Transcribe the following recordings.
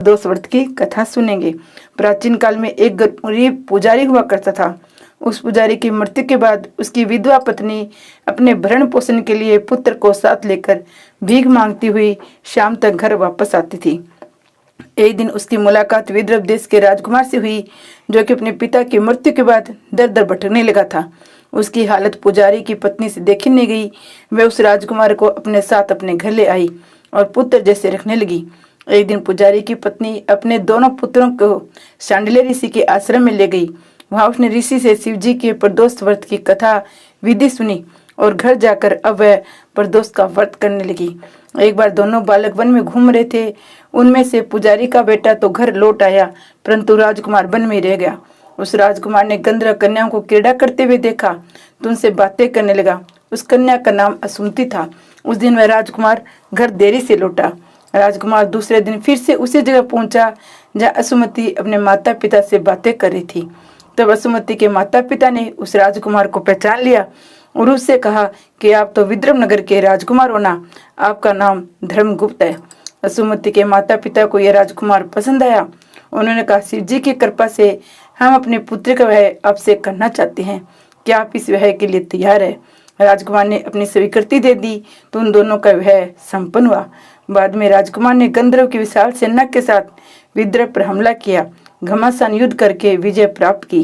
प्रदोष व्रत की कथा सुनेंगे। प्राचीन काल में एक गरीब पुजारी हुआ करता था। उस पुजारी की मृत्यु के बाद उसकी विधवा पत्नी अपने भरण पोषण के लिए पुत्र को साथ लेकर भीख मांगती हुई शाम तक घर वापस आती थी। एक दिन उसकी मुलाकात विदर्भ देश के राजकुमार से हुई, जो कि अपने पिता की मृत्यु के बाद दर दर भटकने लगा था। उसकी हालत पुजारी की पत्नी से देखी नहीं गई। वह उस राजकुमार को अपने साथ अपने घर ले आई और पुत्र जैसे रखने लगी। एक दिन पुजारी की पत्नी अपने दोनों पुत्रों को शांडिल्य ऋषि के आश्रम में ले गई। वहां उसने ऋषि से शिव जी के प्रदोष व्रत की कथा विधि सुनी और घर जाकर अब वह प्रदोष का व्रत करने लगी। एक बार दोनों बालक वन में घूम रहे थे। उनमें से पुजारी का बेटा तो घर लौट आया, परंतु राजकुमार वन में रह गया। उस राजकुमार ने गंधर्व कन्याओं को क्रीड़ा करते हुए देखा तो उनसे बातें करने लगा। उस कन्या का नाम असुमति था। उस दिन वह राजकुमार घर देरी से लौटा। राजकुमार दूसरे दिन फिर से उसी जगह पहुंचा जहाँ असुमति अपने माता पिता से बातें कर रही थी। तब असुमति के माता पिता ने उस राजकुमार को पहचान लिया और उससे कहा कि आप तो विदर्भ नगर के राजकुमार हो ना, आपका नाम धर्मगुप्त है। असुमति के माता पिता को यह राजकुमार पसंद आया। उन्होंने कहा, शिव जी की कृपा से हम अपने पुत्र का विवाह आपसे करना चाहते हैं, क्या आप इस विवाह के लिए तैयार है? राजकुमार ने अपनी स्वीकृति दे दी तो उन दोनों का विवाह संपन्न हुआ। बाद में राजकुमार ने गंधर्व की विशाल सेना के साथ विदर्भ पर हमला किया, घमासान युद्ध करके विजय प्राप्त की।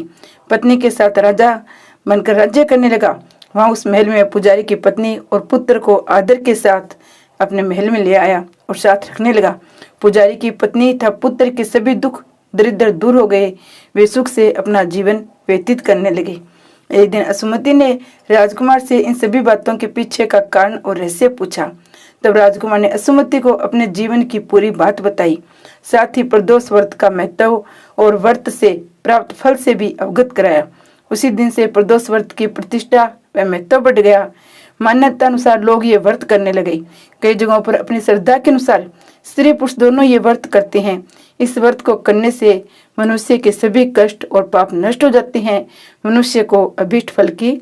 पत्नी के साथ राजा बनकर राज्य करने लगा। वहां उस महल में पुजारी की पत्नी और पुत्र को आदर के साथ अपने महल में ले आया और साथ रखने लगा। पुजारी की पत्नी तथा पुत्र के सभी दुख दरिद्र दूर हो गए। वे सुख से अपना जीवन व्यतीत करने लगे। एक दिन असुमति ने राजकुमार से इन सभी बातों के पीछे का कारण और रहस्य पूछा। तब राजकुमार ने असुमति को अपने जीवन की पूरी बात बताई, साथ ही प्रदोष व्रत का महत्व और व्रत से प्राप्त फल से भी अवगत कराया। उसी दिन से प्रदोष व्रत की प्रतिष्ठा व महत्व बढ़ गया। मान्यता अनुसार लोग ये व्रत करने लगे। कई जगहों पर अपनी श्रद्धा के अनुसार स्त्री पुरुष दोनों ये व्रत करते हैं। इस व्रत को करने से मनुष्य के सभी कष्ट और पाप नष्ट हो जाते हैं। मनुष्य को अभीष्ट फल की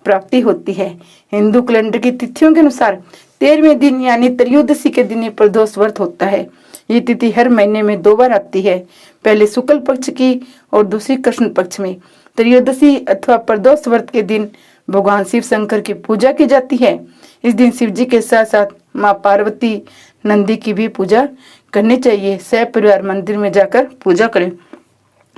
प्राप्ति होती है। हिंदू कैलेंडर की तिथियों के अनुसार 13वें दिन यानी त्रयोदशी के दिन प्रदोष व्रत होता है। ये तिथि हर महीने में 2 बार आती है, पहले शुक्ल पक्ष की और दूसरी कृष्ण पक्ष में। त्रयोदशी अथवा प्रदोष व्रत के दिन भगवान शिव शंकर की पूजा की जाती है। इस दिन शिव जी के साथ साथ माँ पार्वती, नंदी की भी पूजा करनी चाहिए। सपरिवार मंदिर में जाकर पूजा करें।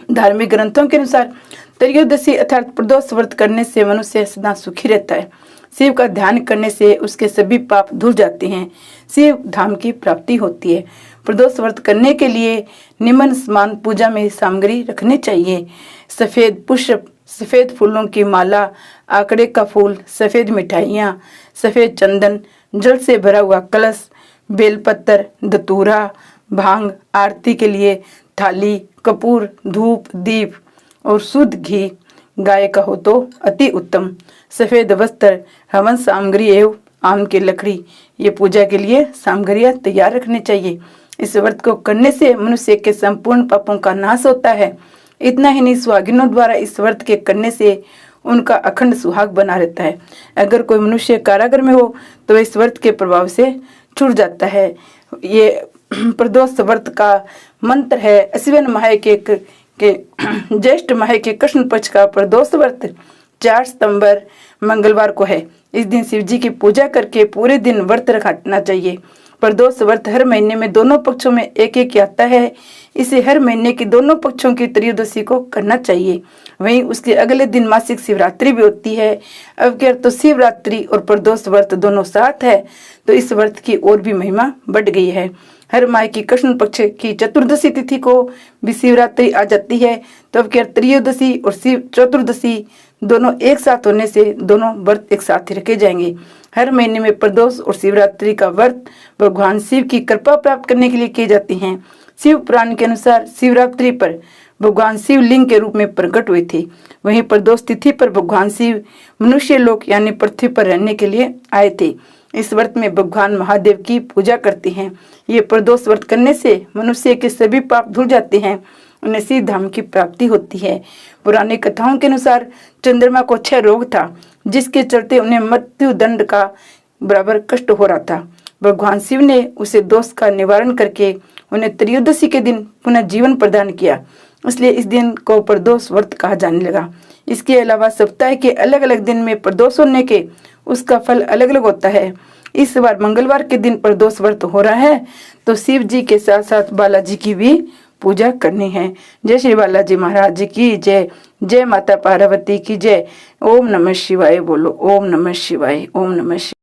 धार्मिक ग्रंथों के अनुसार त्रयोदशी अर्थात प्रदोष व्रत करने से मनुष्य सदा सुखी रहता है। शिव का ध्यान करने से उसके सभी पाप धुल जाते हैं। शिव धाम की प्राप्ति होती है। प्रदोष व्रत करने के लिए निम्न समान पूजा में सामग्री रखनी चाहिए। सफेद पुष्प, सफेद फूलों की माला, आकड़े का फूल, सफेद मिठाइयाँ, सफेद चंदन, जल से भरा हुआ कलश, बेलपत्र, धतूरा, भांग, आरती के लिए थाली, कपूर, धूप, दीप और शुद्ध घी, गाय का हो तो अति उत्तम, सफेद वस्त्र, हवन सामग्री एवं आम की लकड़ी, ये पूजा के लिए सामग्रियां तैयार रखनी चाहिए। इस व्रत को करने से मनुष्य के संपूर्ण पापों का नाश होता है। इतना ही नहीं, सुहागिनों द्वारा इस व्रत के करने से उनका अखंड सुहाग बना रहता है। अगर कोई मनुष्य कारागार में हो तो इस व्रत के प्रभाव से छूट जाता है। ये प्रदोष व्रत का मंत्र है। अश्विन माह के ज्येष्ठ माह के कृष्ण पक्ष का प्रदोष व्रत 4 सितंबर मंगलवार को है। इस दिन शिव जी की पूजा करके पूरे दिन व्रत रखना चाहिए। प्रदोष व्रत हर महीने में दोनों पक्षों में एक एक आता है। इसे हर महीने की दोनों पक्षों की त्रयोदशी को करना चाहिए। वहीं उसके अगले दिन मासिक शिवरात्रि भी होती है। अब क्या तो शिवरात्रि और प्रदोष व्रत दोनों साथ है, तो इस व्रत की और भी महिमा बढ़ गई है। हर माह की कृष्ण पक्ष की चतुर्दशी तिथि को भी शिवरात्रि आ जाती है। तो अब क्या त्रयोदशी और शिव चतुर्दशी दोनों एक साथ होने से दोनों व्रत एक साथ ही रखे जाएंगे। हर महीने में प्रदोष और शिवरात्रि का व्रत भगवान शिव की कृपा प्राप्त करने के लिए किए जाते हैं। शिव पुराण के अनुसार शिवरात्रि पर भगवान शिव लिंग के रूप में प्रकट हुए थे। वहीं प्रदोष तिथि पर भगवान शिव मनुष्य लोक यानी पृथ्वी पर रहने के लिए आए थे। इस व्रत में भगवान महादेव की पूजा करते हैं। ये प्रदोष व्रत करने से मनुष्य के सभी पाप धुल जाते हैं, उन्हें सिद्ध धाम की प्राप्ति होती है। पुरानी कथाओं के अनुसार चंद्रमा को 6 रोग था, जिसके चलते उन्हें मृत्यु दंड का बराबर कष्ट हो रहा था। भगवान शिव ने उसे दोष का निवारण करके उन्हें त्रयोदशी के दिन पुनः जीवन प्रदान किया, इसलिए इस दिन को प्रदोष व्रत कहा जाने लगा। इसके अलावा सप्ताह के अलग अलग दिन में प्रदोष होने के उसका फल अलग अलग होता है। इस बार मंगलवार के दिन प्रदोष व्रत हो रहा है तो शिव जी के साथ साथ बालाजी की भी पूजा करनी है। जय श्री बालाजी महाराज जी की जय। जय माता पार्वती की जय। ओम नमः शिवाय बोलो। ओम नमः शिवाय। ओम नमः शिवाय।